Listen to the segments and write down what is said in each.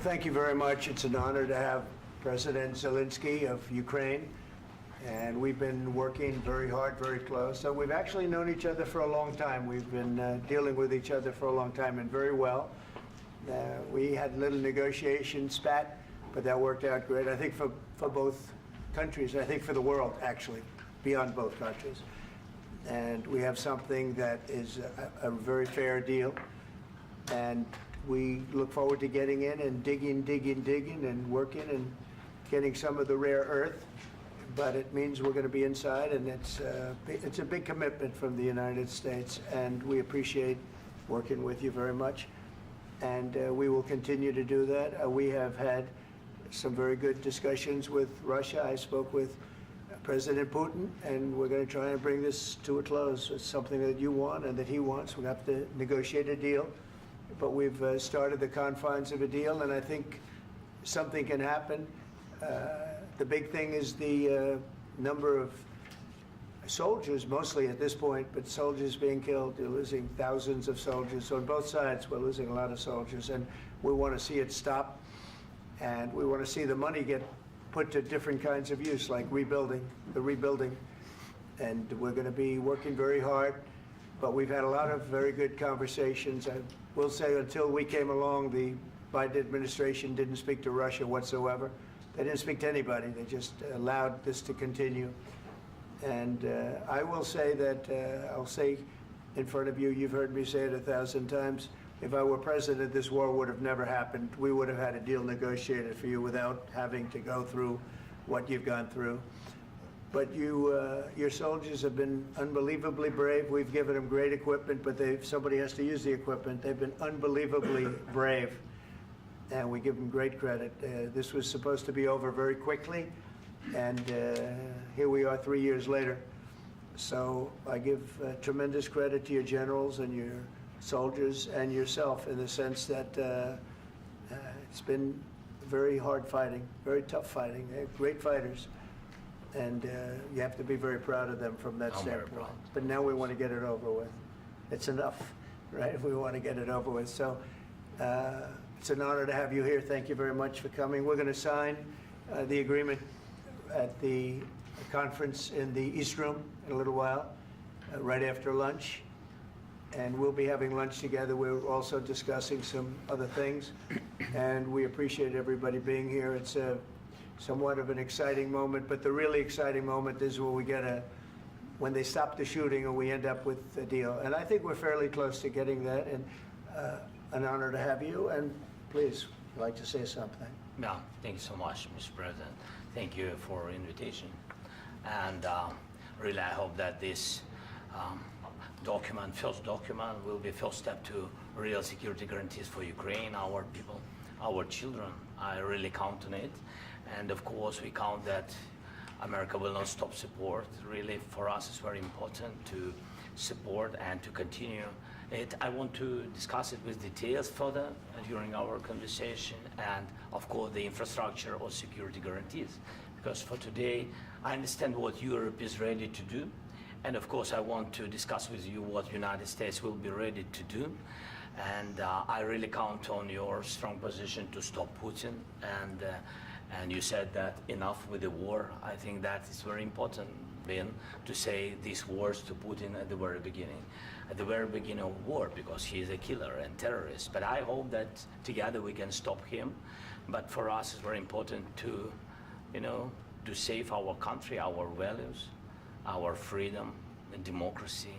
thank you very much. It's an honor to have President Zelensky of Ukraine, and we've been working very hard, very close. So we've actually known each other for a long time. We've been dealing with each other for a long time, and very well. We had a little negotiation spat, but that worked out great. I think for both countries, I think for the world, actually, beyond both countries. And we have something that is a very fair deal. And we look forward to getting in and digging and working and getting some of the rare earth. But it means we're going to be inside, and it's a big commitment from the United States, and we appreciate working with you very much. And we will continue to do that. We have had some very good discussions with Russia. I spoke with President Putin, and we're going to try and bring this to a close. It's something that you want and that he wants. We have to negotiate a deal. But we've started the confines of a deal, and I think something can happen. The big thing is the number of soldiers, mostly at this point, but soldiers being killed. You're losing thousands of soldiers. So on both sides, we're losing a lot of soldiers, and we want to see it stop. And we want to see the money get put to different kinds of use, like rebuilding. And we're going to be working very hard. But we've had a lot of very good conversations. I will say until we came along, the Biden administration didn't speak to Russia whatsoever. They didn't speak to anybody. They just allowed this to continue. And I will say that, I'll say in front of you, you've heard me say it 1,000 times, if I were president, this war would have never happened. We would have had a deal negotiated for you without having to go through what you've gone through. But your soldiers have been unbelievably brave. We've given them great equipment, but somebody has to use the equipment. They've been unbelievably brave, and we give them great credit. This was supposed to be over very quickly, and here we are 3 years later. So I give tremendous credit to your generals and your soldiers and yourself, in the sense that it's been very hard fighting, very tough fighting. They're great fighters. And you have to be very proud of them from that standpoint. But now we want to get it over with. It's enough, right? We want to get it over with. So it's an honor to have you here. Thank you very much for coming. We're going to sign the agreement at the conference in the East Room in a little while, right after lunch. And we'll be having lunch together. We're also discussing some other things. And we appreciate everybody being here. It's somewhat of an exciting moment, but the really exciting moment is when they stop the shooting and we end up with a deal. And I think we're fairly close to getting that, and an honor to have you. And please, I'd like to say something. Yeah, thank you so much, Mr. President. Thank you for the invitation. And really, I hope that this first document, will be first step to real security guarantees for Ukraine, our people, our children. I really count on it. And of course, we count that America will not stop support. Really, for us, it's very important to support and to continue it. I want to discuss it with details further during our conversation, and of course, the infrastructure or security guarantees. Because for today, I understand what Europe is ready to do. And of course, I want to discuss with you what the United States will be ready to do. And I really count on your strong position to stop Putin. And you said that enough with the war. I think that is very important, Ben, to say these words to Putin at the very beginning of war, because he is a killer and terrorist. But I hope that together we can stop him. But for us, it's very important to, to save our country, our values, our freedom and democracy,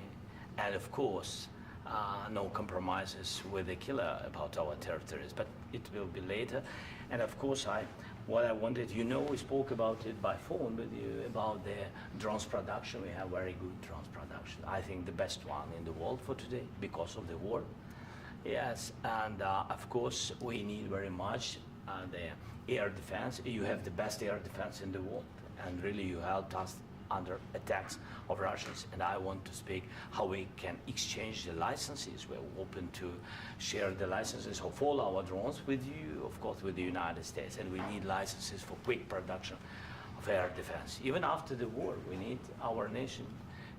and of course, no compromises with the killer about our territories, but it will be later. And of course, what I wanted, we spoke about it by phone with you, about the drones production. We have very good drones production. I think the best one in the world for today, because of the war. Yes, and of course, we need very much the air defense. You have the best air defense in the world, and really you helped us under attacks of Russians, and I want to speak how we can exchange the licenses. We're open to share the licenses of all our drones with you, of course, with the United States, and we need licenses for quick production of air defense. Even after the war, we need our nation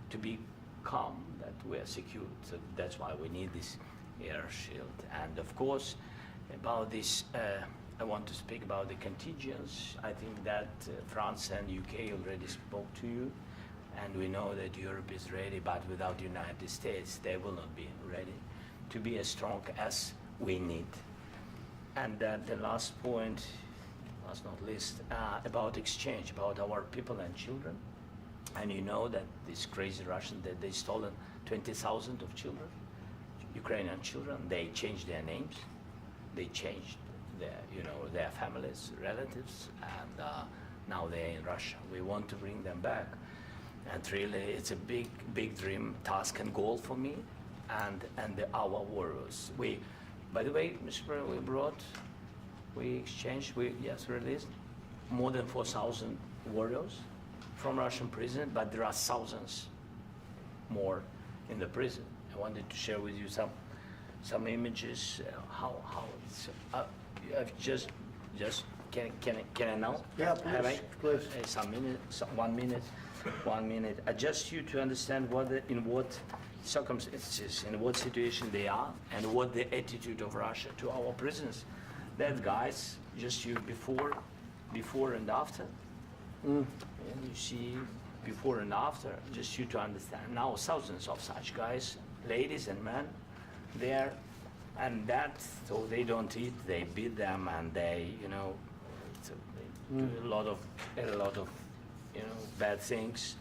to be calm, that we are secure. So that's why we need this air shield. And of course, about this I want to speak about the contingents. I think that France and UK already spoke to you, and we know that Europe is ready, but without the United States, they will not be ready to be as strong as we need. And the last point, last not least, about exchange, about our people and children. And you know that these crazy Russians, that they stolen 20,000 of children, Ukrainian children. They changed their names, they changed their families, relatives, and now they're in Russia. We want to bring them back, and really, it's a big dream, task, and goal for me, and our warriors. By the way, Mr. President, we released more than 4,000 warriors from Russian prison, but there are thousands more in the prison. I wanted to share with you some images. How it's just can I now? Yeah, Have I? please. Some minute, 1 minute, 1 minute. Just you to understand in what circumstances, in what situation they are, and what the attitude of Russia to our prisoners. That guys, just you before and after. And you see before and after, just you to understand. Now thousands of such guys, ladies and men, there, and so they don't eat, they beat them, and they do a lot of bad things.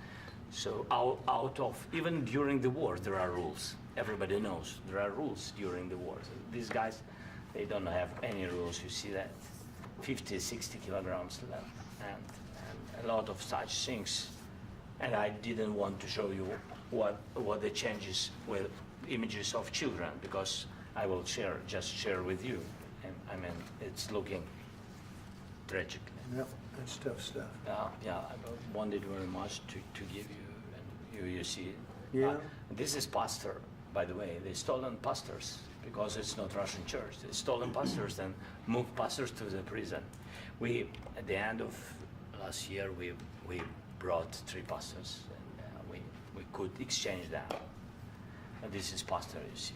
So out of, even during the war, there are rules. Everybody knows there are rules during the war. So these guys, they don't have any rules. You see that 50, 60 kilograms left, and a lot of such things. And I didn't want to show you what the changes with images of children, because I will just share with you. And I mean, it's looking tragic. Yep, that's tough stuff. Yeah, I wanted very much to give you, and you see. Yeah. This is pastor, by the way. They stolen pastors because it's not Russian church. They stolen pastors and moved pastors to the prison. At the end of last year, we brought 3 pastors, and we could exchange them. And this is pastor, you see.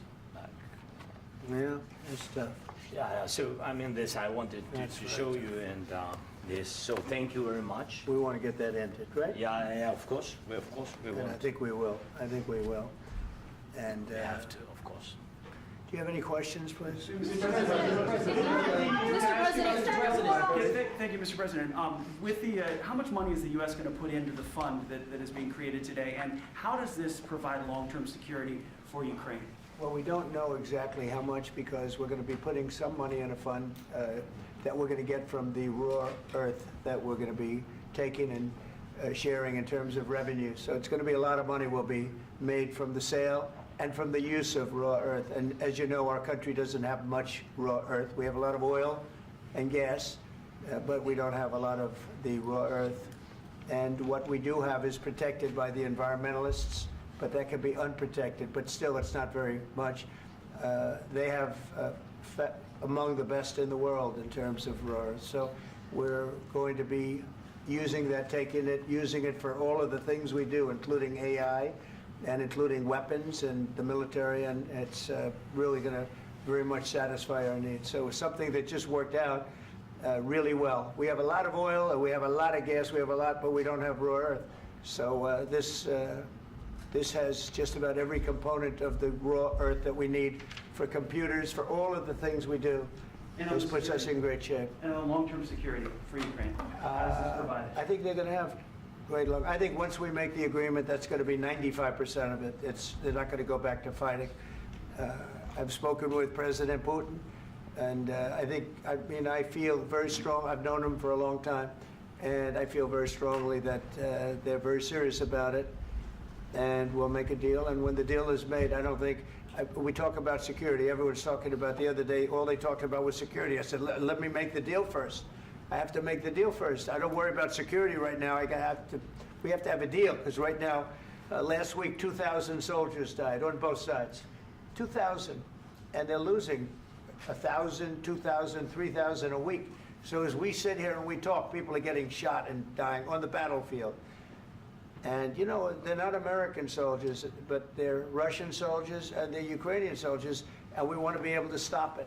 Yeah, that's tough. Yeah. So I mean, this I wanted to show you, and this. So thank you very much. We want to get that ended, right? Yeah. Of course, we And want. I think we will. And We have to, of course. do you have any questions, please? Mr. President, thank you, Mr. President. With the, how much money is the U.S. going to put into the fund that is being created today, and how does this provide long-term security for Ukraine? Well, we don't know exactly how much, because we're going to be putting some money in a fund that we're going to get from the raw earth that we're going to be taking and sharing in terms of revenue. So it's going to be a lot of money will be made from the sale and from the use of raw earth. And as you know, our country doesn't have much raw earth. We have a lot of oil and gas, but we don't have a lot of the raw earth. And what we do have is protected by the environmentalists, but that can be unprotected, but still it's not very much. They have among the best in the world in terms of raw earth. So we're going to be using that, using it for all of the things we do, including AI and including weapons and the military, and it's really going to very much satisfy our needs. So it's something that just worked out really well. We have a lot of oil, and we have a lot of gas, we have a lot, but we don't have raw earth. So this has just about every component of the raw earth that we need for computers, for all of the things we do. This puts us in great shape. And on long-term security for Ukraine, how does this provide it? I think they're going to have great luck. I think once we make the agreement, that's going to be 95% of it. They're not going to go back to fighting. I've spoken with President Putin, and I feel very strong. I've known him for a long time, and I feel very strongly that they're very serious about it, and we'll make a deal. And when the deal is made, I don't think, we talk about security. Everyone's talking about the other day, all they talked about was security. I said, let me make the deal first. I have to make the deal first. I don't worry about security right now. We have to have a deal, because right now, last week, 2,000 soldiers died on both sides. 2,000, and they're losing 1,000, 2,000, 3,000 a week. So as we sit here and we talk, people are getting shot and dying on the battlefield. And you know, they're not American soldiers, but they're Russian soldiers and they're Ukrainian soldiers, and we want to be able to stop it.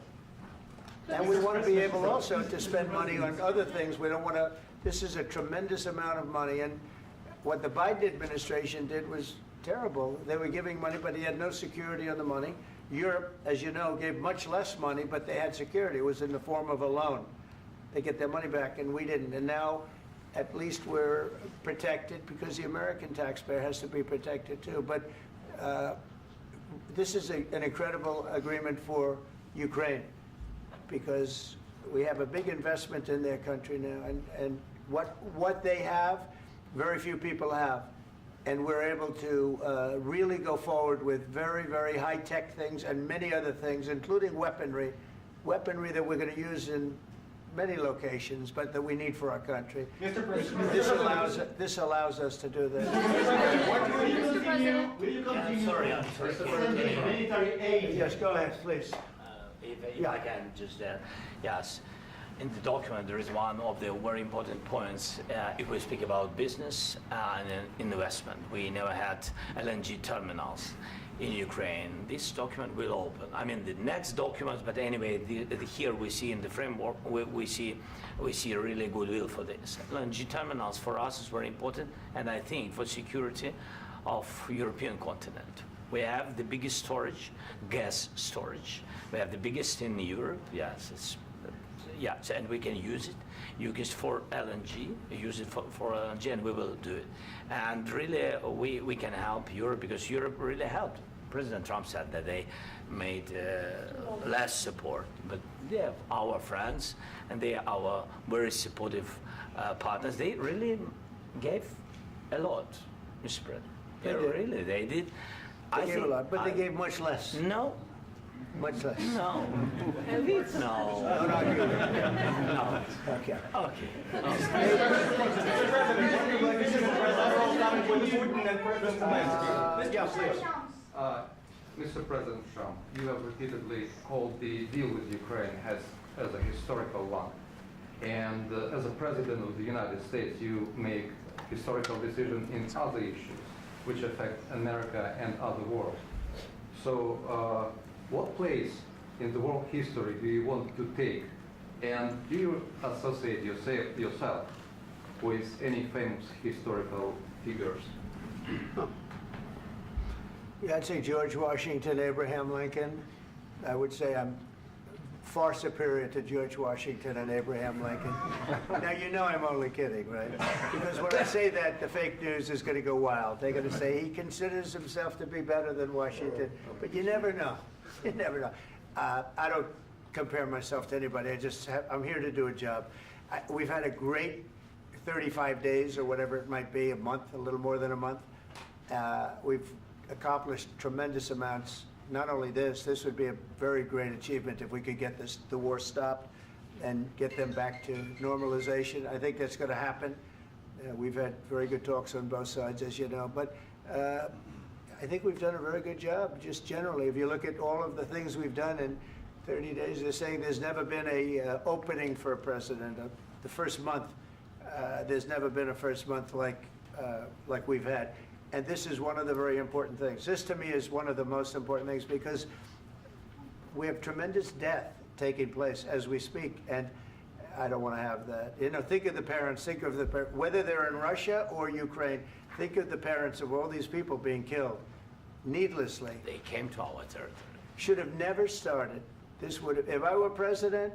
And we want to be able also to spend money on other things. We don't want to, this is a tremendous amount of money. And what the Biden administration did was terrible. They were giving money, but he had no security on the money. Europe, as you know, gave much less money, but they had security. It was in the form of a loan. They get their money back, and we didn't. And now, at least we're protected because the American taxpayer has to be protected too. But this is an incredible agreement for Ukraine because we have a big investment in their country now, and what they have, very few people have. And we're able to really go forward with very, very high-tech things and many other things, including weaponry that we're going to use in many locations, but that we need for our country. Mr. President, This allows us to do that. will you continue I'm sorry. sending military aid? Yes, go ahead, please. If I can just, yes. In the document, there is one of the very important points. If we speak about business and investment, we never had LNG terminals in Ukraine. This document will open. I mean, the next document, but anyway, here we see in the framework, we see really goodwill for this. LNG terminals for us is very important, and I think for security of European continent. We have the biggest storage, gas storage. We have the biggest in Europe. Yes, and we can use it. Use it for LNG. Use it for LNG, and we will do it. And really, we can help Europe because Europe really helped. President Trump said that they made less support, but they are our friends and they are our very supportive partners. They really gave a lot, Mr. President. They did. They gave a lot, but they gave much less. No. Much less. No. No. Don't argue with me. No. Okay. Okay. Yeah, please. Mr. President Trump, you have repeatedly called the deal with Ukraine as a historical one. And as a President of the United States, you make historical decisions in other issues which affect America and other world. So what place in the world history do you want to take? And do you associate yourself with any famous historical figures? Yeah, I'd say George Washington, Abraham Lincoln. I would say I'm far superior to George Washington and Abraham Lincoln. Now, you know I'm only kidding, right? Because when I say that, the fake news is going to go wild. They're going to say he considers himself to be better than Washington. But you never know. You never know. I don't compare myself to anybody. I'm here to do a job. We've had a great 35 days or whatever it might be, a month, a little more than a month. We've accomplished tremendous amounts. Not only this would be a very great achievement if we could get the war stopped and get them back to normalization. I think that's going to happen. We've had very good talks on both sides, as you know. But I think we've done a very good job, just generally. If you look at all of the things we've done in 30 days, they're saying there's never been a opening for a president. The first month, there's never been a first month like we've had. And this is one of the very important things. This, to me, is one of the most important things because we have tremendous death taking place as we speak, and I don't want to have that. You know, think of the parents, whether they're in Russia or Ukraine, think of the parents of all these people being killed needlessly. They came to our territory. Should have never started. This would have, if I were president,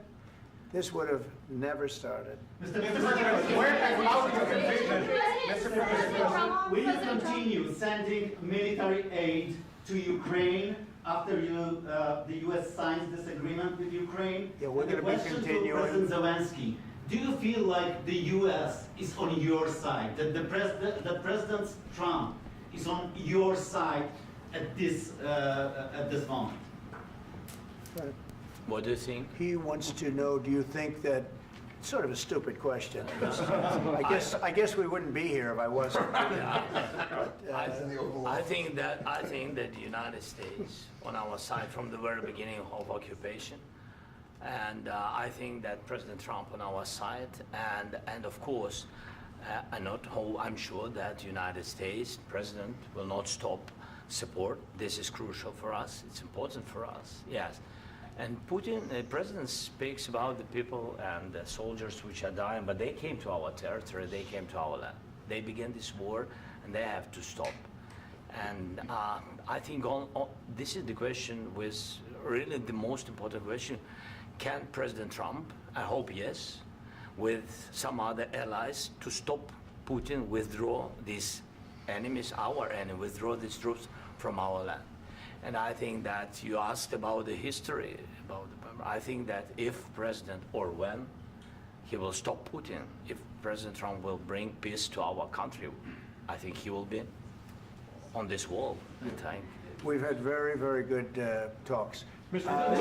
this would have never started. Mr. President, where has out your conviction? Mr. President, will you continue sending military aid to Ukraine after the U.S. signs this agreement with Ukraine? Yeah, we're And the going to be question continuing. to President Zelensky, do you feel like the U.S. is on your side, that President Trump is on your side at this moment? Right. What do you think? He wants to know, do you think that, sort of a stupid question. I guess we wouldn't be here if I wasn't. I think that the United States on our side from the very beginning of occupation, and I think that President Trump on our side, and of course, I'm sure that United States President will not stop support. This is crucial for us. It's important for us. Yes. And Putin, the president speaks about the people and the soldiers which are dying, but they came to our territory, they came to our land. They began this war, and they have to stop. And I think this is the question, with really the most important question. Can President Trump, I hope yes, with some other allies, to stop Putin, withdraw these enemies, our enemy, withdraw these troops from our land? And I think that you asked about the history, I think that if President, or when, he will stop Putin, if President Trump will bring peace to our country, I think he will be on this wall. We've had very, very good talks. What about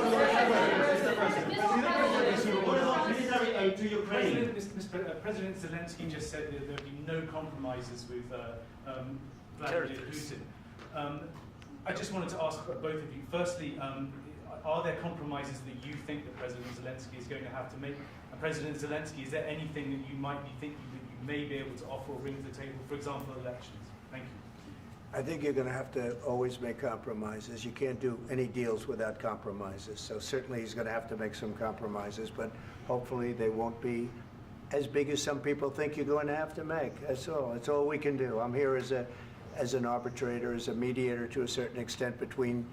military aid to Ukraine? President Zelensky just said that there would be no compromises with Vladimir Putin. I just wanted to ask both of you, firstly, are there compromises that you think that President Zelensky is going to have to make? And President Zelensky, is there anything that you might be thinking that you may be able to offer or bring to the table, for example, elections? Thank you. I think you're going to have to always make compromises. You can't do any deals without compromises. So certainly he's going to have to make some compromises, but hopefully they won't be as big as some people think you're going to have to make. That's all. That's all we can do. I'm here as an arbitrator, as a mediator to a certain extent between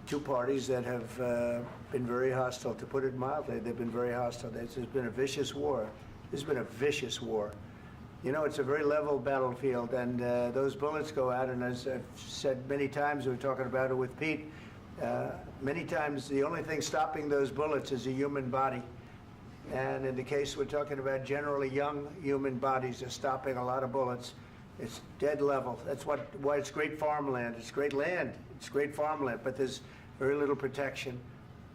two parties that have been very hostile, to put it mildly. They've been very hostile. This has been a vicious war. This has been a vicious war. You know, it's a very level battlefield, and those bullets go out, and as I've said many times, we were talking about it with Pete, many times the only thing stopping those bullets is a human body. And in the case we're talking about, generally young human bodies are stopping a lot of bullets. It's dead level. That's why it's great farmland. It's great land. It's great farmland, but there's very little protection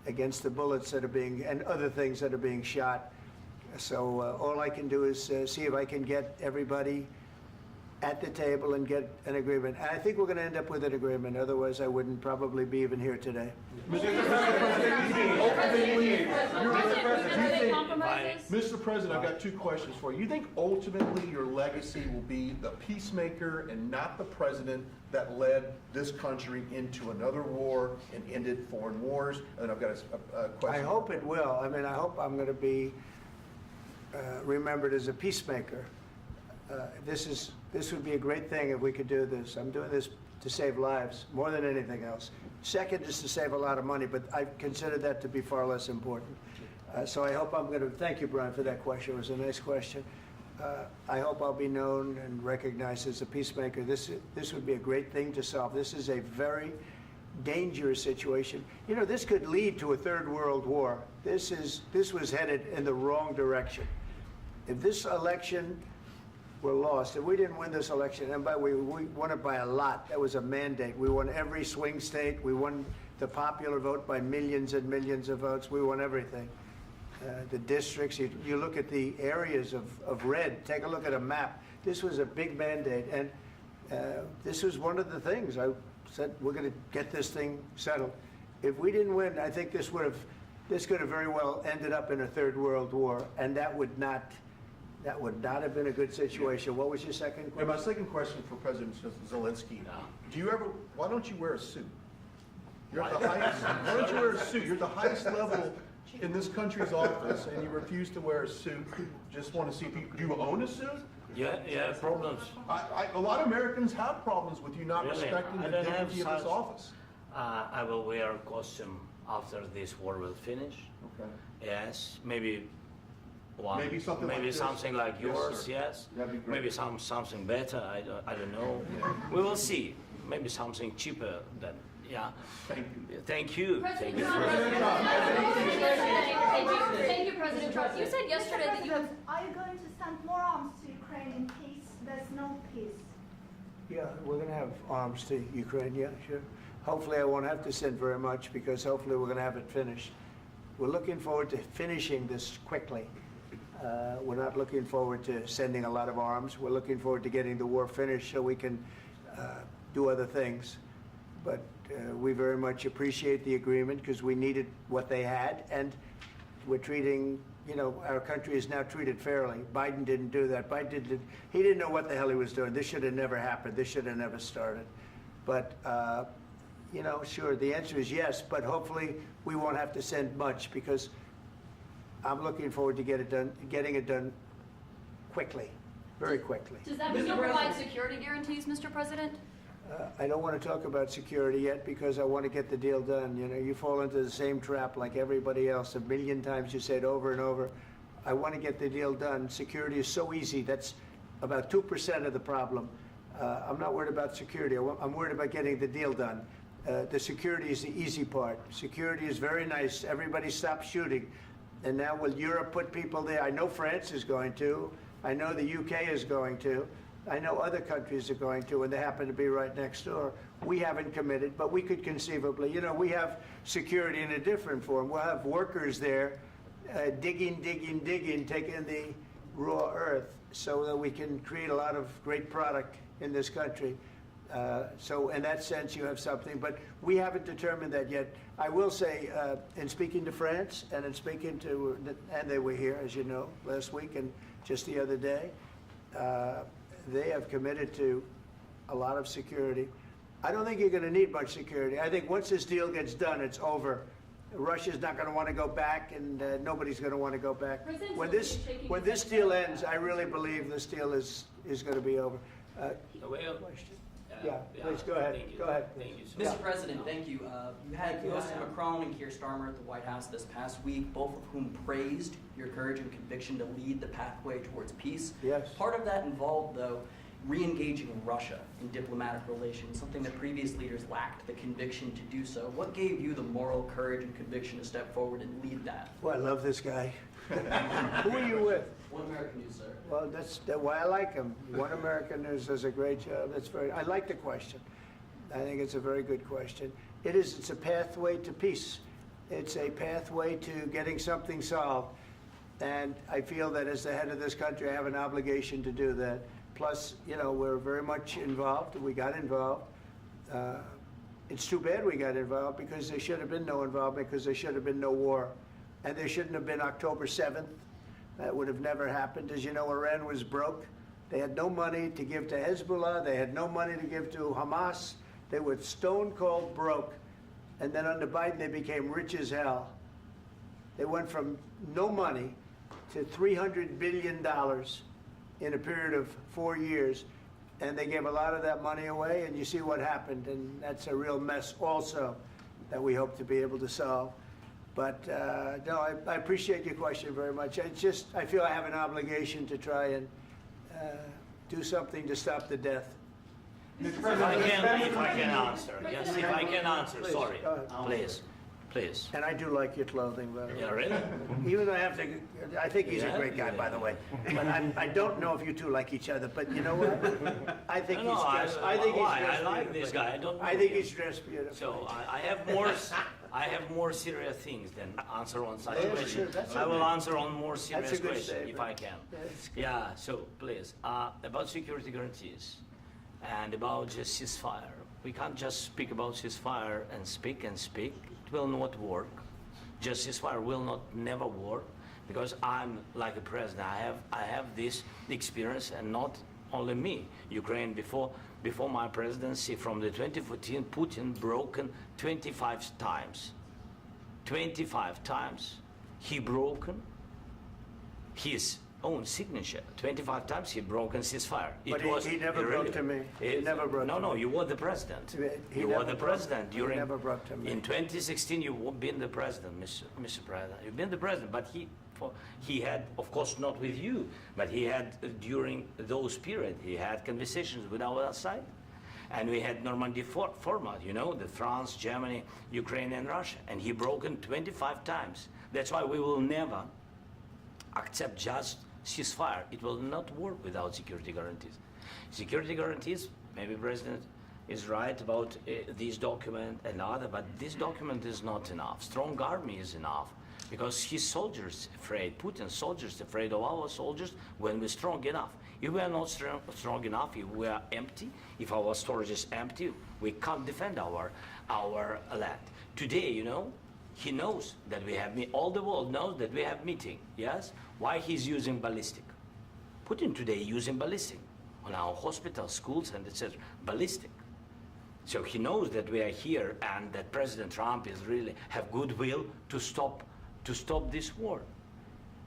against the bullets that are being, and other things that are being shot. So all I can do is see if I can get everybody at the table and get an agreement. And I think we're going to end up with an agreement. Otherwise, I wouldn't probably be even here today. Mr. President, I've got two questions for you. You think ultimately your legacy will be the peacemaker and not the president that led this country into another war and ended foreign wars? And I've got a question. I hope it will. I mean, I hope I'm going to be remembered as a peacemaker. This would be a great thing if we could do this. I'm doing this to save lives more than anything else. Second is to save a lot of money, but I consider that to be far less important. So I hope I'm going to, thank you, Brian, for that question. It was a nice question. I hope I'll be known and recognized as a peacemaker. This would be a great thing to solve. This is a very dangerous situation. You know, this could lead to a third world war. This was headed in the wrong direction. If this election were lost, if we didn't win this election, and we won it by a lot, that was a mandate. We won every swing state. We won the popular vote by millions and millions of votes. We won everything. The districts, you look at the areas of red, take a look at a map. This was a big mandate, and this was one of the things. I said, we're going to get this thing settled. If we didn't win, I think this could have very well ended up in a third world war, and that would not have been a good situation. What was your second question? And my second question for President Zelensky, why don't you wear a suit? You're at the highest, why don't you wear a suit? You're at the highest level in this country's office, and you refuse to wear a suit. Just want to see if do you own a suit? Yeah, problems. A lot of Americans have problems with you not Really? respecting the I don't have dignity of this such- office. I will wear a costume after this war will finish. Okay. Yes, maybe one. Maybe something like this? something like Yes, yours. sir. Yes. That'd be great. Maybe something better. I don't know. We will see. Maybe something cheaper than. Yeah. Thank you. Thank you. President Thank you. Trump, thank you, President Trump. You said yesterday that you have. Are you going to send more arms to Ukraine in case there's no peace? Yeah, we're going to have arms to Ukraine, yeah, sure. Hopefully I won't have to send very much, because hopefully we're going to have it finished. We're looking forward to finishing this quickly. We're not looking forward to sending a lot of arms. We're looking forward to getting the war finished so we can do other things. But we very much appreciate the agreement, because we needed what they had, and we're treating, you know, our country is now treated fairly. Biden didn't do that. He didn't know what the hell he was doing. This should have never happened. This should have never started. But, you know, sure, the answer is yes, but hopefully we won't have to send much because I'm looking forward to getting it done quickly, very quickly. Does that mean you'll provide security guarantees, Mr. President? I don't want to talk about security yet because I want to get the deal done. You know, you fall into the same trap like everybody else. A million times you say it over and over. I want to get the deal done. Security is so easy. That's about 2% of the problem. I'm not worried about security. I'm worried about getting the deal done. The security is the easy part. Security is very nice. Everybody stopped shooting. And now will Europe put people there? I know France is going to. I know the UK is going to. I know other countries are going to, and they happen to be right next door. We haven't committed, but we could conceivably. You know, we have security in a different form. We'll have workers there digging, taking the raw earth so that we can create a lot of great product in this country. So in that sense, you have something, but we haven't determined that yet. I will say, in speaking to France and in speaking to, and they were here, as you know, last week and just the other day, they have committed to a lot of security. I don't think you're going to need much security. I think once this deal gets done, it's over. Russia's not going to want to go back, and nobody's going to want to go back. President When Zelensky this is shaking when his this head deal no. ends, I really believe this deal is going to be over. Question? Yeah, please go ahead. Thank you. Go ahead. Thank you so Mr. much. President, thank you. You had President Macron and Keir Starmer at the White House this past week, both of whom praised your courage and conviction to lead the pathway towards peace. Yes. Part of that involved, though, re-engaging Russia in diplomatic relations, something that previous leaders lacked the conviction to do so. What gave you the moral courage and conviction to step forward and lead that? Well, I love this guy. Who are you with? One American News, sir. Well, that's why I like him. One American News does a great job. I like the question. I think it's a very good question. It's a pathway to peace. It's a pathway to getting something solved. And I feel that as the head of this country, I have an obligation to do that. Plus, you know, we're very much involved. We got involved. It's too bad we got involved because there should have been no involvement because there should have been no war. And there shouldn't have been October 7th. That would have never happened. As you know, Iran was broke. They had no money to give to Hezbollah. They had no money to give to Hamas. They were stone cold broke. And then under Biden, they became rich as hell. They went from no money to $300 billion in a period of 4 years. And they gave a lot of that money away, and you see what happened. And that's a real mess also that we hope to be able to solve. But no, I appreciate your question very much. I feel I have an obligation to try and do something to stop the death. If I can answer, yes, if I can answer, Please, sorry, go ahead. please. And I do like your clothing, by the way. Yeah, really? Even though I think he's a Yeah, great guy, yeah. by the way. But I don't know if you two like each other. But you know what? I think No, he's no, dressed. I think he's why? dressed I like this beautifully. guy. I don't know I think him. he's dressed beautifully. So I have more serious things than answer on such Yeah, question. sure, that's I will okay. answer on more serious That's a good question if statement. I can. That's good. Yeah. So please, about security guarantees and about just ceasefire. We can't just speak about ceasefire and speak and speak. It will not work. Just ceasefire will not never work because I'm like a president. I have this experience, and not only me. Ukraine before my presidency, from the 2014, Putin broken 25 times. 25 times he broken his own signature. 25 times he broken ceasefire. But he never broke to me. He never broke No, to no, me. you were the president. He You never were the broke- president he during. never broke to me. In 2016, you've been the president, Mr. President. You've been the president, but he had, of course, not with you, but he had during those period, he had conversations with our side. And we had Normandy format, you know, the France, Germany, Ukraine, and Russia. And he broken 25 times. That's why we will never accept just ceasefire. It will not work without security guarantees. Security guarantees, maybe President is right about this document and other, but this document is not enough. Strong army is enough because his soldiers afraid, Putin's soldiers afraid of our soldiers when we're strong enough. If we are not strong enough, if we are empty, if our storage is empty, we can't defend our land. Today, you know, he knows that we have, all the world knows that we have meeting, yes? Why he's using ballistic? Putin today using ballistic on our hospitals, schools, and etc. Ballistic. So he knows that we are here and that President Trump is really have goodwill to stop this war.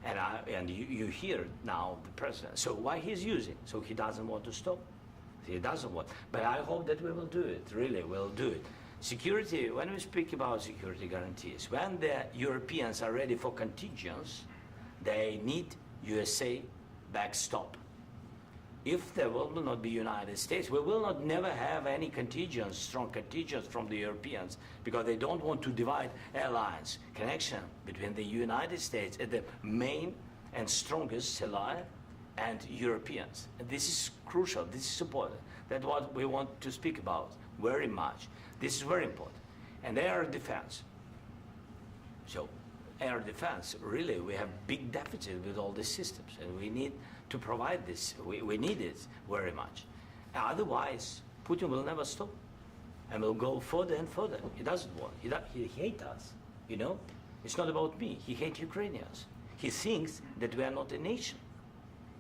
And you hear now the president. So why he's using? So he doesn't want to stop. He doesn't want. But I hope that we will do it. Really, we'll do it. Security. When we speak about security guarantees, when the Europeans are ready for contingents, they need USA backstop. If there will not be United States, we will not never have any contingents, strong contingents from the Europeans, because they don't want to divide alliance connection between the United States as the main and strongest ally and Europeans. And this is crucial, this is important. That's what we want to speak about very much. This is very important. And air defense. So air defense, really, we have big deficit with all these systems, and we need to provide this. We need it very much. Otherwise, Putin will never stop, and will go further and further. He doesn't want. He hates us. You know, it's not about me. He hates Ukrainians. He thinks that we are not a nation.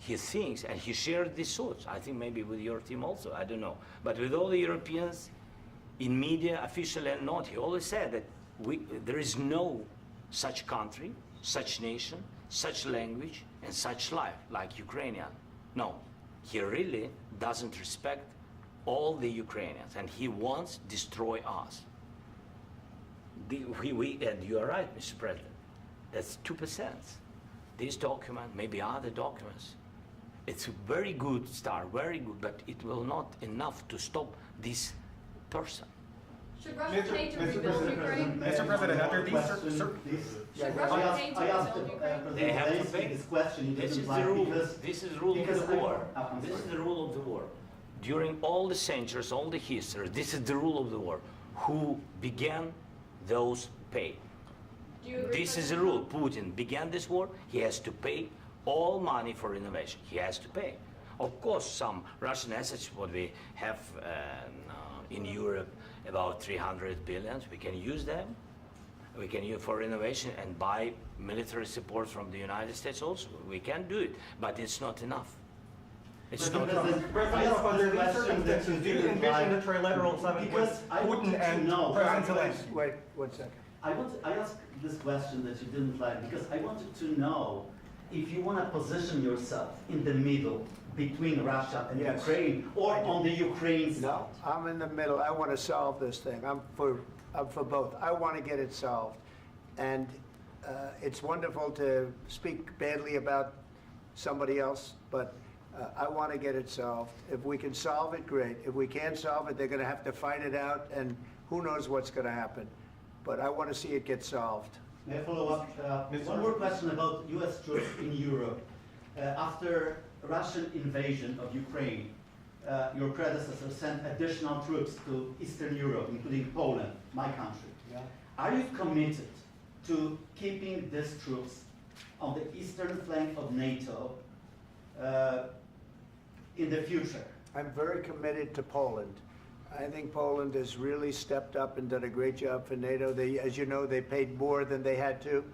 He thinks, and he shared these thoughts. I think maybe with your team also. I don't know, but with all the Europeans, in media, officially and not, he always said that there is no such country, such nation, such language, and such life like Ukrainian. No, he really doesn't respect all the Ukrainians, and he wants to destroy us. And you are right, Mr. President. That's 2%. This document, maybe other documents, it's a very good start, very good, but it will not enough to stop this person. Should Russia pay to rebuild Ukraine? Mr. President, under these Should Russia pay to I asked rebuild Ukraine? They have to Zelensky pay. this question. He This is didn't the like rule. because This is the rule of because the war. I'm This is sorry. the rule of the war. During all the centuries, all the history, this is the rule of the war. Who began, those pay. Do you agree, This is the President rule. Putin began this war. He has to pay all money for innovation. He has to pay. Of course, some Russian assets, what we have in Europe, about 300 billion, we can use them. We can use for innovation and buy military support from the United States also. We can do it, but it's not enough. It's not enough. President, under these circumstances, do you envision a trilateral summit with Because I wanted Putin to and know- President Zelensky? Wait 1 second. I asked this question that you didn't like because I wanted to know if you want to position yourself in the middle between Russia and Yes. Ukraine or on the Ukraine side. No, I'm in the middle. I want to solve this thing. I'm for both. I want to get it solved. And it's wonderful to speak badly about somebody else, but I want to get it solved. If we can solve it, great. If we can't solve it, they're going to have to fight it out, and who knows what's going to happen. But I want to see it get solved. May I follow up? One more question about U.S. troops in Europe. After Russian invasion of Ukraine, your predecessor sent additional troops to Eastern Europe, including Poland, my country. Yeah. Are you committed to keeping these troops on the eastern flank of NATO in the future? I'm very committed to Poland. I think Poland has really stepped up and done a great job for NATO. They, as you know, they paid more than they had to.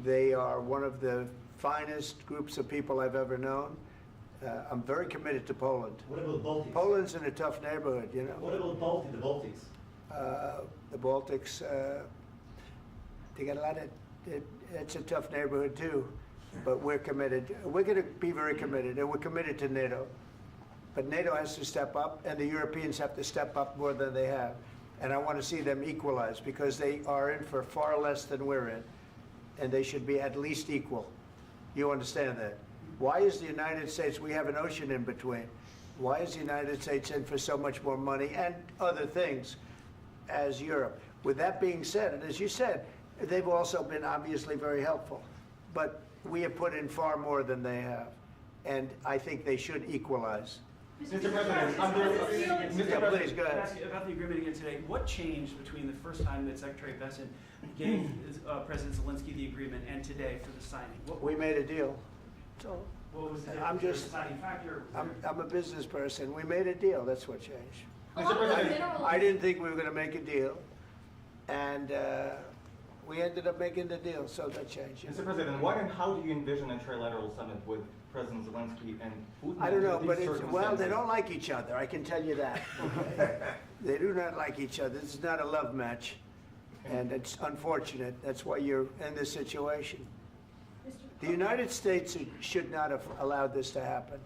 They are one of the finest groups of people I've ever known. I'm very committed to Poland. What about Baltics? Poland's in a tough neighborhood, you know. What about the Baltics? The Baltics, they got a lot of, it's a tough neighborhood too, but we're committed. We're going to be very committed, and we're committed to NATO. But NATO has to step up, and the Europeans have to step up more than they have. And I want to see them equalize, because they are in for far less than we're in, and they should be at least equal. You understand that? Why is the United States, we have an ocean in between, why is the United States in for so much more money and other things as Europe? With that being said, and as you said, they've also been obviously very helpful, but we have put in far more than they have, and I think they should equalize. Mr. President, Mr. President, go Can I ahead. ask you about the agreement again today? What changed between the first time that Secretary Bessent gave President Zelensky the agreement and today for the signing? We made a deal. So What was the I'm just- deciding factor? I'm a business person. We made a deal. That's what changed. A lot of the I minerals- didn't think we were going to make a deal, and We ended up making the deal, so that changed. Mr. President, what and how do you envision a trilateral summit with President Zelensky and Putin? I don't know, under but these well, they circumstances? don't like each other, I can tell you that. Okay? They do not like each other. This is not a love match, and it's unfortunate. That's why you're in this situation. The United States should not have allowed this to happen,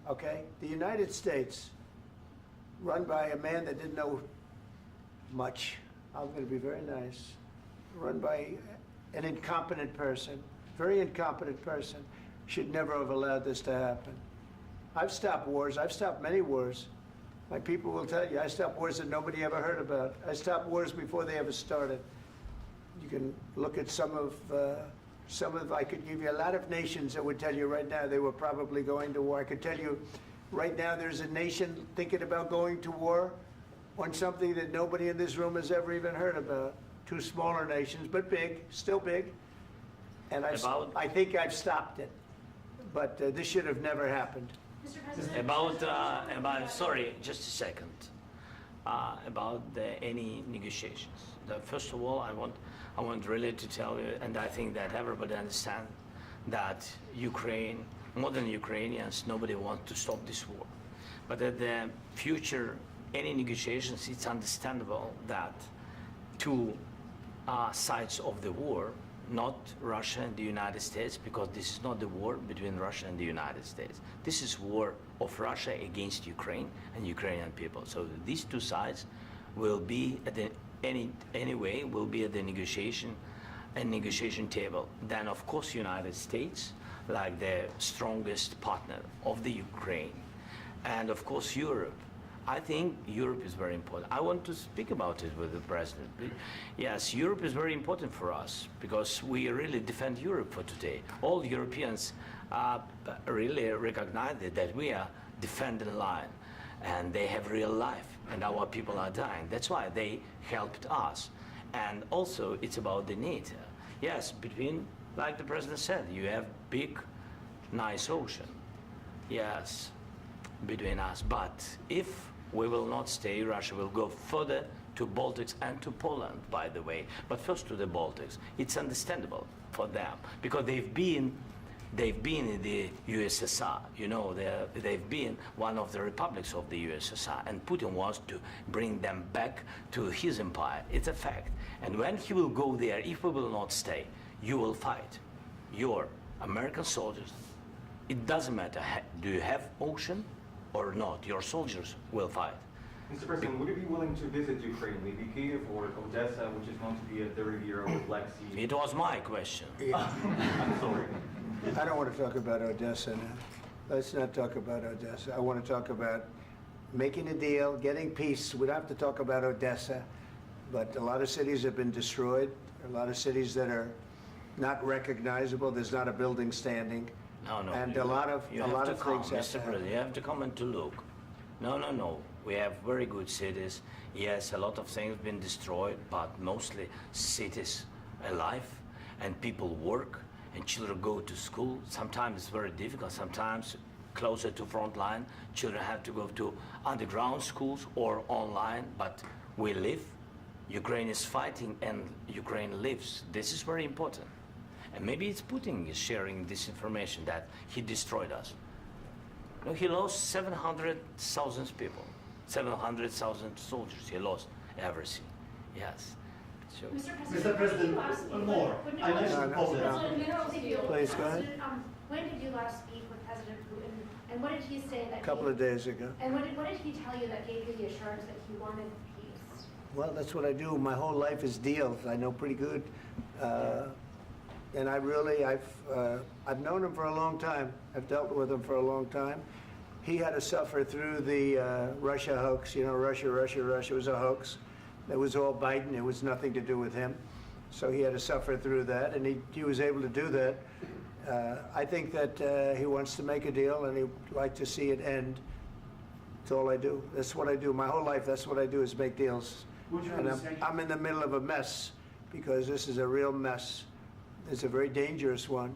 okay? The United States, run by a man that didn't know much, I'm going to be very nice, run by an incompetent person, very incompetent person, should never have allowed this to happen. I've stopped wars. I've stopped many wars. My people will tell you, I stopped wars that nobody ever heard about. I stopped wars before they ever started. You can look at some of, I could give you a lot of nations that would tell you right now they were probably going to war. I could tell you right now there's a nation thinking about going to war on something that nobody in this room has ever even heard about. Two smaller nations, but big, still big. And I think I've stopped it. But this should have never happened. Mr. President. Sorry, just a second. About any negotiations. First of all, I want really to tell you, and I think that everybody understands that Ukraine, modern Ukrainians, nobody wants to stop this war. But at the future, any negotiations, it's understandable that two sides of the war, not Russia and the United States, because this is not the war between Russia and the United States. This is war of Russia against Ukraine and Ukrainian people. So these two sides will be at the anyway will be at the negotiation table. Then of course United States, like the strongest partner of the Ukraine, and of course Europe. I think Europe is very important. I want to speak about it with the president. Yes, Europe is very important for us because we really defend Europe for today. All Europeans really recognize that we are defending line, and they have real life, and our people are dying. That's why they helped us. And also, it's about the need. Yes, between, like the president said, you have big, nice ocean. Yes, between us. But if we will not stay, Russia will go further to Baltics and to Poland, by the way. But first to the Baltics. It's understandable for them because they've been in the USSR. You know, they've been one of the republics of the USSR, and Putin wants to bring them back to his empire. It's a fact. And when he will go there, if we will not stay, you will fight. Your American soldiers, it doesn't matter, do you have ocean or not, your soldiers will fight. Mr. President, would you be willing to visit Ukraine, maybe Kyiv or Odessa, which is known to be at the riviera of the Black Sea? It was my question. I'm sorry. I don't want to talk about Odessa now. Let's not talk about Odessa. I want to talk about making a deal, getting peace. We don't have to talk about Odessa, but a lot of cities have been destroyed. A lot of cities that are not recognizable. There's not a building standing. No. And a lot of things have to Mr. happen. President, you have to come and to look. No. We have very good cities. Yes, a lot of things have been destroyed, but mostly cities alive, and people work, and children go to school. Sometimes it's very difficult. Sometimes closer to front line, children have to go to underground schools or online, but we live. Ukraine is fighting, and Ukraine lives. This is very important. And maybe it's Putin is sharing this information that he destroyed us. No, he lost 700,000 people, 700,000 soldiers. He lost everything. Yes. So, Mr. President, more. I mentioned Poland. Please, go ahead. When did you last speak with President Putin, and what did he say that? A couple of days ago. And what did he tell you that gave you the assurance that he wanted peace? Well, that's what I do. My whole life is deals. I know pretty good. And I've known him for a long time. I've dealt with him for a long time. He had to suffer through the Russia hoax. You know, Russia was a hoax. It was all Biden. It was nothing to do with him. So he had to suffer through that, and he was able to do that. I think that he wants to make a deal, and he'd like to see it end. That's all I do. That's what I do. My whole life, that's what I do, is make deals. And I'm in the middle of a mess, because this is a real mess. It's a very dangerous one.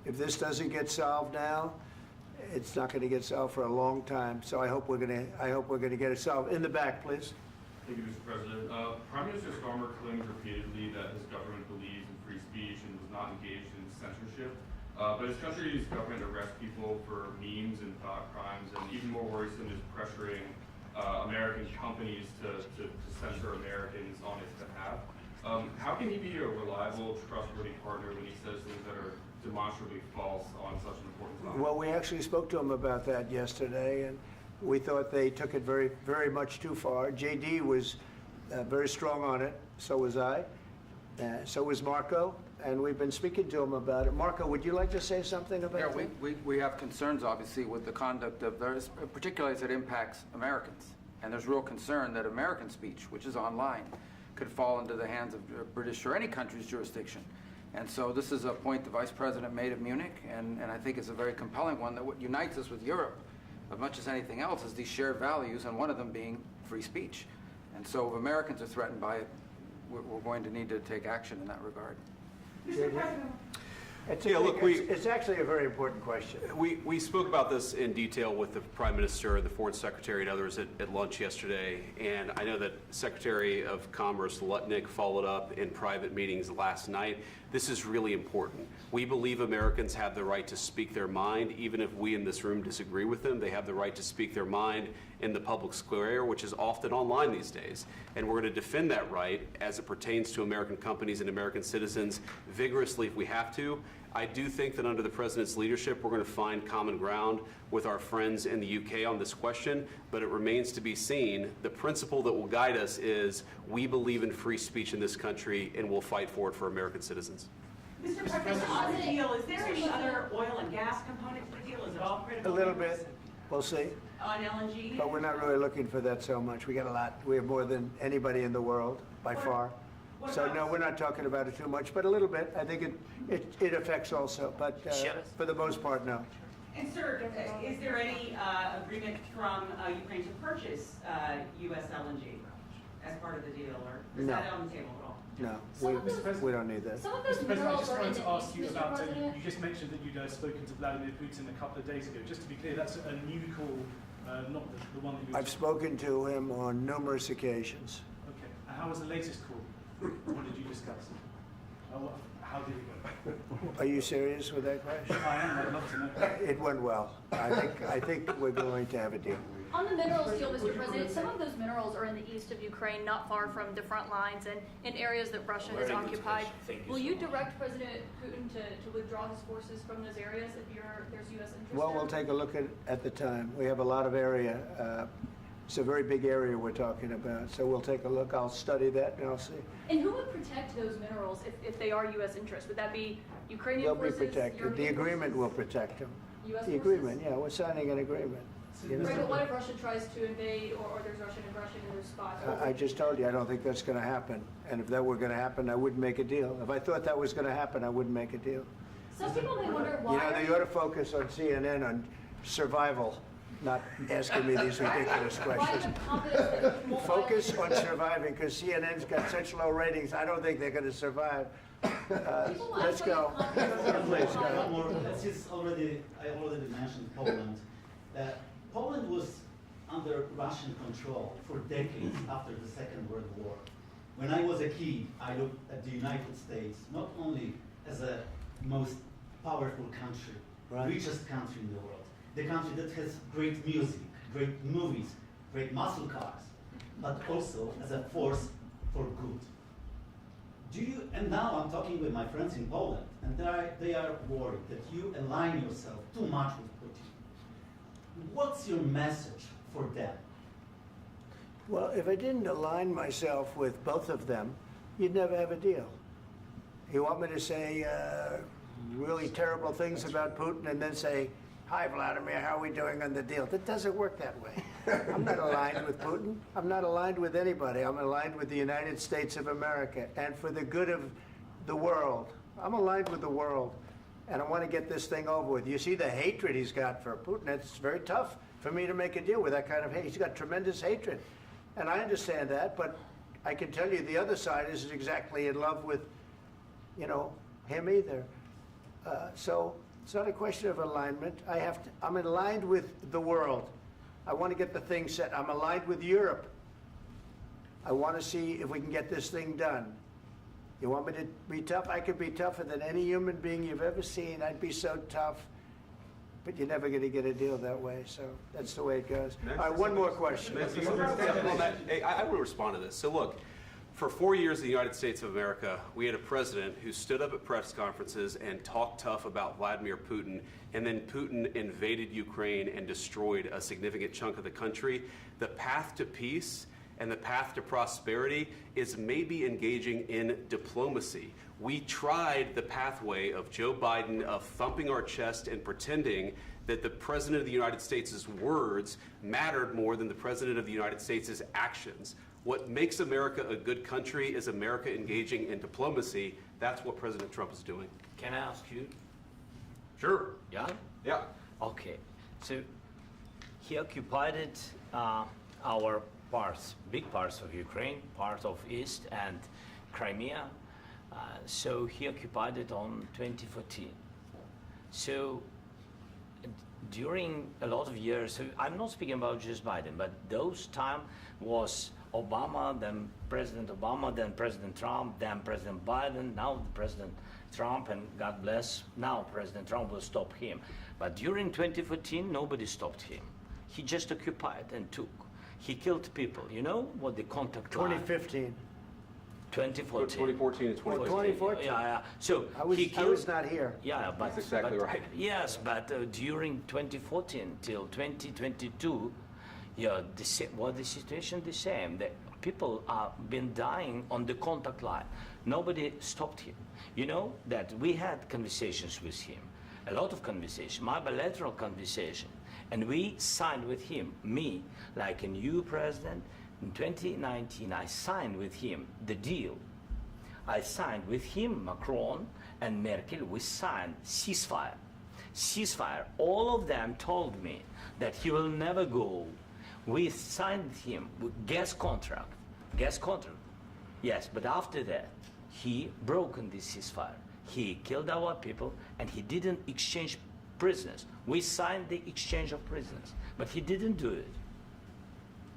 If this doesn't get solved now, it's not going to get solved for a long time. So I hope we're going to get it solved. In the back, please. Thank you, Mr. President. Prime Minister Starmer claims repeatedly that his government believes in free speech and was not engaged in censorship. But his country's government arrests people for memes and thought crimes, and even more worrisome is pressuring American companies to censor Americans on its behalf. How can he be a reliable, trustworthy partner when he says things that are demonstrably false on such an important topic? Well, we actually spoke to him about that yesterday, and we thought they took it very, very much too far. JD was very strong on it, so was I, so was Marco, and we've been speaking to him about it. Marco, would you like to say something about that? We have concerns, obviously, with the conduct of those, particularly as it impacts Americans. And there's real concern that American speech, which is online, could fall into the hands of British or any country's jurisdiction. And so this is a point the Vice President made at Munich, and I think it's a very compelling one that what unites us with Europe, as much as anything else, is these shared values, and one of them being free speech. And so if Americans are threatened by it, we're going to need to take action in that regard. Mr. President. It's actually a very important question. We spoke about this in detail with the Prime Minister, the Foreign Secretary, and others at lunch yesterday, and I know that Secretary of Commerce Lutnick followed up in private meetings last night. This is really important. We believe Americans have the right to speak their mind, even if we in this room disagree with them. They have the right to speak their mind in the public square, which is often online these days. And we're going to defend that right as it pertains to American companies and American citizens vigorously if we have to. I do think that under the President's leadership, we're going to find common ground with our friends in the UK on this question, but it remains to be seen. The principle that will guide us is we believe in free speech in this country, and we'll fight for it for American citizens. Mr. President, on the deal, is there any other oil and gas component to the deal? Is it all critical? A little bit. We'll see. On LNG? But we're not really looking for that so much. We got a lot. We have more than anybody in the world, by far. So no, we're not talking about it too much, but a little bit. I think it affects also, but for the most part, no. And sir, is there any agreement from Ukraine to purchase U.S. LNG as part of the deal, or is that on the table at all? No, we don't need that. Mr. President, I just wanted to ask you about, you just mentioned that you'd spoken to Vladimir Putin a couple of days ago. Just to be clear, that's a new call, not the one that you... I've spoken to him on numerous occasions. Okay, and how was the latest call? What did you discuss? How did it go? Are you serious with that question? I am, I'd love to know. It went well. I think we're going to have a deal. On the minerals deal, Mr. President, some of those minerals are in the east of Ukraine, not far from the front lines and in areas that Russia has occupied. Will you direct President Putin to withdraw his forces from those areas if there's U.S. interest Well, there? we'll take a look at the time. We have a lot of area. It's a very big area we're talking about, so we'll take a look. I'll study that and I'll see. And who would protect those minerals if they are U.S. interests? Would that be Ukrainian They'll forces? be protected. European The agreement forces? will protect them. U.S. The forces? agreement, yeah, we're signing an agreement. You know? Right, but what if Russia tries to invade or there's Russian aggression in those spots? I just told you, I don't think that's going to happen. And if that were going to happen, I wouldn't make a deal. If I thought that was going to happen, I wouldn't make a deal. Some people may wonder why. You know, they ought to focus on CNN on survival, not asking me these ridiculous questions. Focus on surviving, because CNN's got such low ratings, I don't think they're going to survive. Let's go. Please, go ahead. I already mentioned Poland. Poland was under Russian control for decades after the Second World War. When I was a kid, I looked at the United States not only as a most powerful country, richest country in the world, the country that has great music, great movies, great muscle cars, but also as a force for good. And now I'm talking with my friends in Poland, and they are worried that you align yourself too much with Putin. What's your message for them? Well, if I didn't align myself with both of them, you'd never have a deal. You want me to say really terrible things about Putin and then say, "Hi, Vladimir, how are we doing on the deal?" That doesn't work that way. I'm not aligned with Putin. I'm not aligned with anybody. I'm aligned with the United States of America and for the good of the world. I'm aligned with the world, and I want to get this thing over with. You see the hatred he's got for Putin. It's very tough for me to make a deal with that kind of hate. He's got tremendous hatred, and I understand that, but I can tell you the other side isn't exactly in love with, him either. So it's not a question of alignment. I'm aligned with the world. I want to get the thing set. I'm aligned with Europe. I want to see if we can get this thing done. You want me to be tough? I could be tougher than any human being you've ever seen. I'd be so tough. But you're never going to get a deal that way, so that's the way it goes. All right, one more question. Hey, I will respond to this. So look, for 4 years in the United States of America, we had a president who stood up at press conferences and talked tough about Vladimir Putin, and then Putin invaded Ukraine and destroyed a significant chunk of the country. The path to peace and the path to prosperity is maybe engaging in diplomacy. We tried the pathway of Joe Biden of thumping our chest and pretending that the President of the United States' words mattered more than the President of the United States' actions. What makes America a good country is America engaging in diplomacy. That's what President Trump is doing. Can I ask you? Sure. Yeah? Yeah. Okay. So he occupied our parts, big parts of Ukraine, part of East and Crimea. So he occupied it on 2014. So during a lot of years, so I'm not speaking about just Biden, but those time was Obama, then President Obama, then President Trump, then President Biden, now President Trump, and God bless, now President Trump will stop him. But during 2014, nobody stopped him. He just occupied and took. He killed people. You know what the contact line? 2015. 2014. 2014 and 2014. Yeah. So I was not here. Yeah, but that's exactly right. Yes, but during 2014 till 2022, yeah, the situation the same. The people have been dying on the contact line. Nobody stopped him. You know that we had conversations with him, a lot of conversation, my bilateral conversation, and we signed with him, me, like a new president. In 2019, I signed with him the deal. I signed with him, Macron and Merkel, we signed ceasefire. Ceasefire. All of them told me that he will never go. We signed with him with gas contract. Yes, but after that, he broken this ceasefire. He killed our people and he didn't exchange prisoners. We signed the exchange of prisoners, but he didn't do it.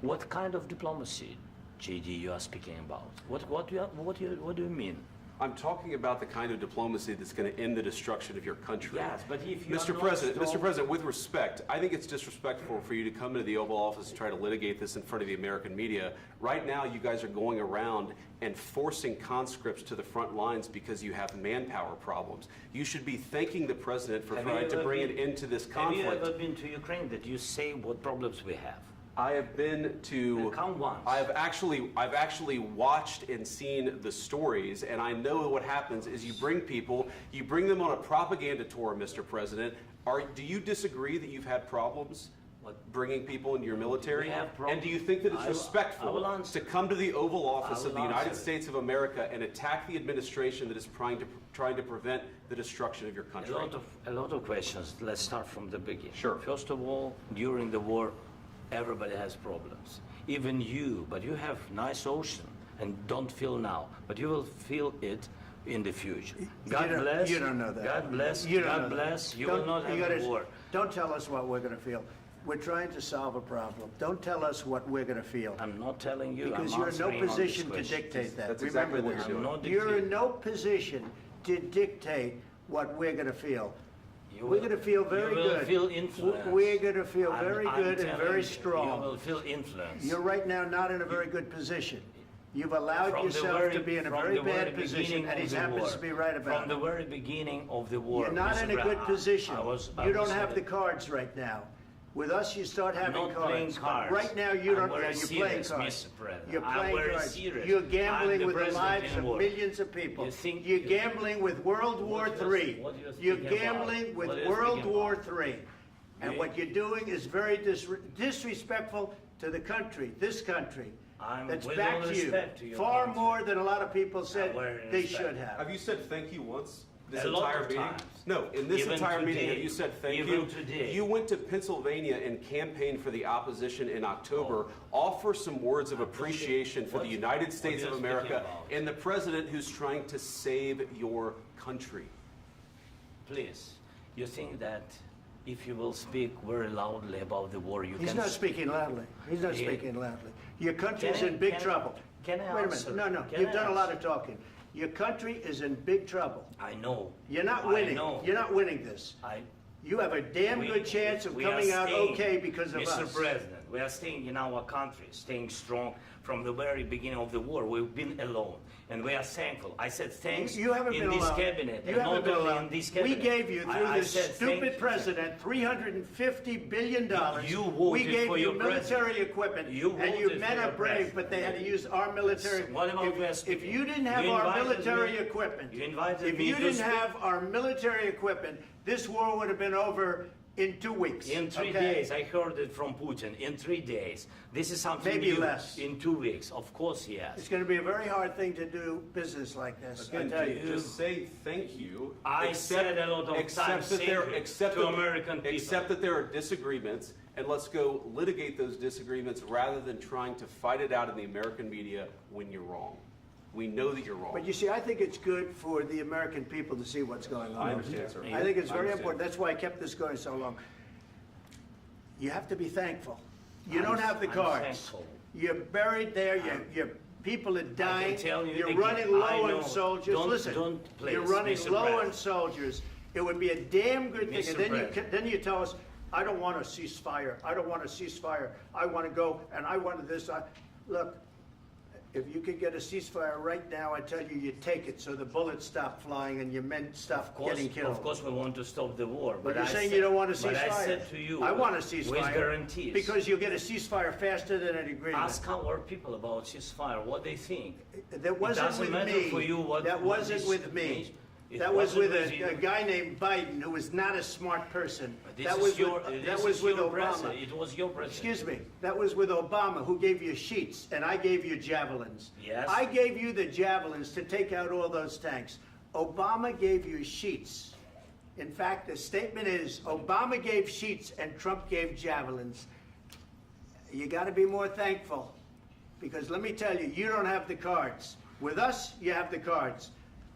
What kind of diplomacy, JD, you are speaking about? What do you mean? I'm talking about the kind of diplomacy that's going to end the destruction of your country. Yes, but if you Mr. President, with respect, I think it's disrespectful for you to come into the Oval Office and try to litigate this in front of the American media. Right now, you guys are going around and forcing conscripts to the front lines because you have manpower problems. You should be thanking the President for trying to bring an end to this conflict. Have you ever been to Ukraine that you say what problems we have? I have been to. Count once. I've actually watched and seen the stories, and I know what happens is you bring them on a propaganda tour, Mr. President. Do you disagree that you've had problems bringing people into your military? And do you think that it's respectful to come to the Oval Office of the United States of America and attack the administration that is trying to prevent the destruction of your country? A lot of questions. Let's start from the beginning. Sure. First of all, during the war, everybody has problems. Even you, but you have nice ocean and don't feel now, but you will feel it in the future. God bless. You don't know that. God bless. You don't God know bless. that. You will not have a war. Don't tell us what we're going to feel. We're trying to solve a problem. Don't tell us what we're going to feel. I'm not telling you. Because I'm you're in no answering on position this to question. dictate that. That's Remember exactly what this. you're doing. I'm not You're dictating. in no position to dictate what we're going to feel. We're going to feel very you will good. Feel influence. We're going to feel very I'm good and telling very you, strong. You will feel influence. You're right now not in a very good position. You've allowed yourself to be in a very bad position, and he happens to be right about it. From the very beginning of the war. You're not in a good position. I You don't was have the cards right now. With us, you start having not playing cards. cards. Right now, you don't. I'm very You're playing serious, cards. Mr. President. You're I'm playing very cards. serious. You're I'm gambling the with the president lives in of war. millions of people. You think You're you- gambling with World War III. What you're You're speaking about? gambling with What you're World speaking War about? III. And You- what you're doing is very disrespectful to the country, this country. I'm That's with back all to respect to you. your Far country. more than a lot of people said very they respect. should have. Have you said thank you once? This A lot entire of meeting? times. No, in this Even entire meeting, today. have you said thank Even you? today. You went to Pennsylvania and campaigned for the opposition in October. Offer some words of appreciation for the United States what of you're speaking America about. and the president who's trying to save your country. Please, you think that if you will speak very loudly about the war, you He's can... not speaking loudly. He's not Yeah. speaking loudly. Your country's Can I- in big can I- trouble. Can I Wait a answer? minute, no, Can you've I done a lot answer? of talking. Your country is in big trouble. I know. You're not I winning. know. You're not winning this. You have a damn good chance of we are coming out staying, okay because of Mr. us. President, we are staying in our country, staying strong from the very beginning of the war. We've been alone, and we are thankful. I said thanks You haven't in been this alone. cabinet, You and haven't not been only alone. in this We cabinet. gave you, through I this said thank stupid president, $350 billion. You voted We gave for you your military president. equipment, You and you voted men for are your brave, president. but they had to use our military. What about West If Indies? you didn't have You our invited military me- equipment, You invited if me you to didn't speak. have our military equipment, this war would have been over in 2 weeks. In 3 okay? days, I heard it from Putin. In 3 days, this is something Maybe new. less. In 2 weeks, of course, yes. It's going to be a very hard thing to do business like this. I Again, tell you. just say thank you. I said a lot of accept times that thank there, you accept to that- American people. Accept that there are disagreements, and let's go litigate those disagreements rather than trying to fight it out in the American media when you're wrong. We know that you're wrong. But you see, I think it's good for the American people to see what's going on. I understand, sir. I think it's I very understand. important. That's why I kept this going so long. You have to be thankful. You I'm- don't have the I'm cards. thankful. You're buried there. Your people are dying. tell you You're again, running I low know. on soldiers. Don't- Listen, don't please, you're running Mr. low on President. soldiers. It would be a damn good thing. Mr. And then President. then you tell us, I don't want a ceasefire. I don't want a ceasefire. I want to go and I want this. Look, if you could get a ceasefire right now, I tell you, you take it so the bullets stop flying and your men stop getting killed. Of course, we want to stop the war. But you're I saying said- you don't want a ceasefire. But I said to you, I want a ceasefire. with guarantees. Because you'll get a ceasefire faster than an agreement. Ask our people about ceasefire, what they think. That wasn't doesn't with matter me. for you what- That what wasn't this with me. means. It That was wasn't with with a you. guy named Biden who was not a smart person. This That is was your, with, this that is was with your Obama. president. It was your president. Excuse me. That was with Obama, who gave you sheets, and I gave you javelins. Yes. I gave you the javelins to take out all those tanks. Obama gave you sheets. In fact, the statement is Obama gave sheets and Trump gave javelins. You got to be more thankful, because let me tell you, you don't have the cards. With us, you have the cards.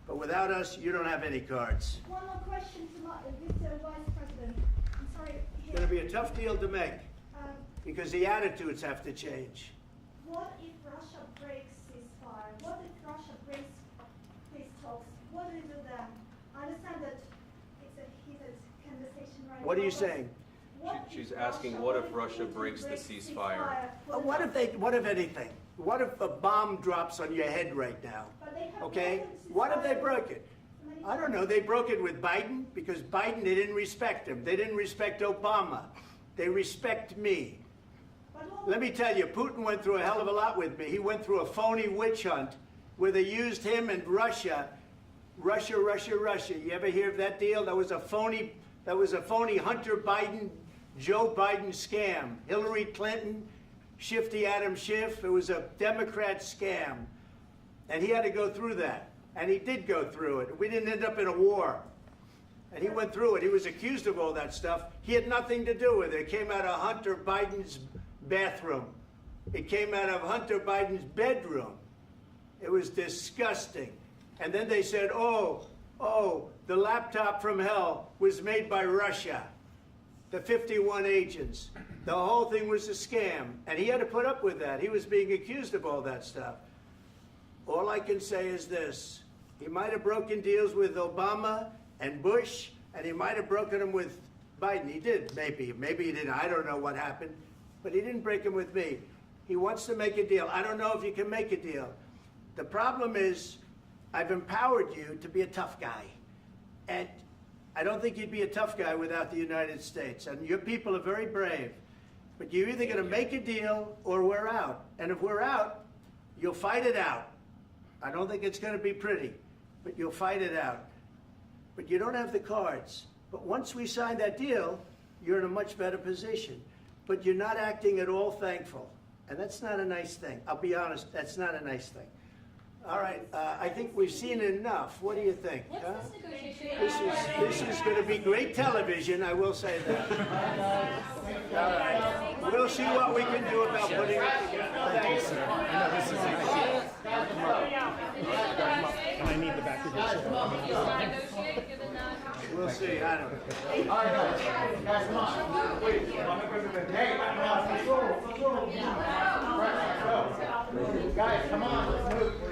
But without us, you don't have any cards. One more question to Mr. Vice President. I'm sorry. It's going to be a tough deal to make, Um, because the attitudes have to change. What if Russia breaks ceasefire? What if Russia breaks peace talks? What do you do then? I understand that it's a heated conversation right now. What are you but saying? what She's if asking, what if Russia breaks the ceasefire? What if anything? What if a bomb drops on your head right now? But they have Okay? broken What if they ceasefire broke it? many I don't times. know. They broke it with Biden because Biden, they didn't respect him. They didn't respect Obama. They respect me. But what- Let me tell you, Putin went through a hell of a lot with me. He went through a phony witch hunt where they used him and Russia. Russia. You ever hear of that deal? That was a phony Hunter Biden, Joe Biden scam. Hillary Clinton, Shifty Adam Schiff. It was a Democrat scam. And he had to go through that. And he did go through it. We didn't end up in a war. And he went through it. He was accused of all that stuff. He had nothing to do with it. It came out of Hunter Biden's bathroom. It came out of Hunter Biden's bedroom. It was disgusting. And then they said, oh, the laptop from hell was made by Russia. The 51 agents. The whole thing was a scam. And he had to put up with that. He was being accused of all that stuff. All I can say is this. He might have broken deals with Obama and Bush, and he might have broken them with Biden. He did, maybe. Maybe he didn't. I don't know what happened. But he didn't break them with me. He wants to make a deal. I don't know if you can make a deal. The problem is, I've empowered you to be a tough guy. And I don't think you'd be a tough guy without the United States. And your people are very brave. But you're either going to make a deal or we're out. And if we're out, you'll fight it out. I don't think it's going to be pretty, but you'll fight it out. But you don't have the cards. But once we sign that deal, you're in a much better position. But you're not acting at all thankful. And that's not a nice thing. I'll be honest, that's not a nice thing. All right, I think we've seen enough. What do you think? What's huh? this negotiation? This is going to be great television, I will say that. All right. We'll see what we can do about putting it together. Thanks. I need the back of your chair. Negotiate, given that. We'll see, I don't know. All right, guys, come on. Wait, hey, let's go. Guys, come on, let's move.